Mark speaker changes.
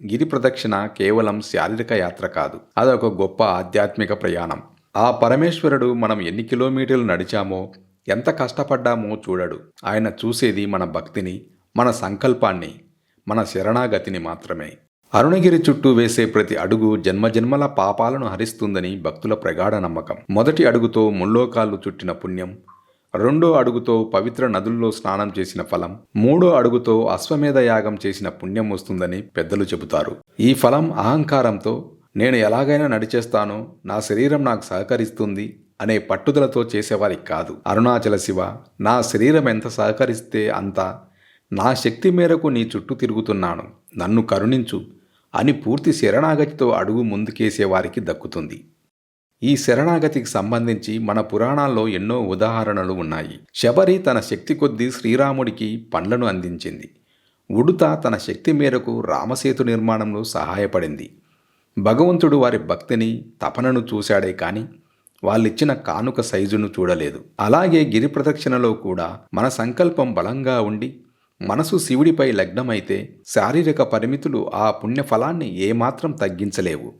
Speaker 1: గిరి ప్రదక్షిణ కేవలం శారీరక యాత్ర కాదు, అదొక గొప్ప ఆధ్యాత్మిక ప్రయాణం. ఆ పరమేశ్వరుడు మనం ఎన్ని కిలోమీటర్లు నడిచామో, ఎంత కష్టపడ్డామో చూడడు. ఆయన చూసేది మన భక్తిని, మన సంకల్పాన్ని, మన శరణాగతిని మాత్రమే. అరుణగిరి చుట్టూ వేసే ప్రతి అడుగు జన్మజన్మల పాపాలను హరిస్తుందని భక్తుల ప్రగాఢ నమ్మకం. మొదటి అడుగుతో ముల్లోకాలు చుట్టిన పుణ్యం, రెండో అడుగుతో పవిత్ర నదుల్లో స్నానం చేసిన ఫలం, మూడో అడుగుతో అశ్వమేధ యాగం చేసిన పుణ్యం వస్తుందని పెద్దలు చెబుతారు. ఈ ఫలం అహంకారంతో నేను ఎలాగైనా నడిచేస్తాను, నా శరీరం నాకు సహకరిస్తుంది అనే పట్టుదలతో చేసేవారికి కాదు. అరుణాచల శివ, నా శరీరం ఎంత సహకరిస్తే అంత, నా శక్తి మేరకు నీ చుట్టూ తిరుగుతున్నాను, నన్ను కరుణించు అని పూర్తి శరణాగతితో అడుగు ముందుకేసేవారికి దక్కుతుంది. ఈ శరణాగతికి సంబంధించి మన పురాణాల్లో ఎన్నో ఉదాహరణలు ఉన్నాయి. శబరి తన శక్తి కొద్దీ శ్రీరాముడికి పండ్లను అందించింది. ఉడుత తన శక్తి మేరకు రామసేతు నిర్మాణంలో సహాయపడింది. భగవంతుడు వారి భక్తిని, తపనను చూశాడే కానీ వాళ్ళిచ్చిన కానుక సైజును చూడలేదు. అలాగే గిరి ప్రదక్షిణలో కూడా మన సంకల్పం బలంగా ఉండి మనసు శివుడిపై లగ్నమైతే శారీరక పరిమితులు ఆ పుణ్యఫలాన్ని ఏమాత్రం తగ్గించలేవు.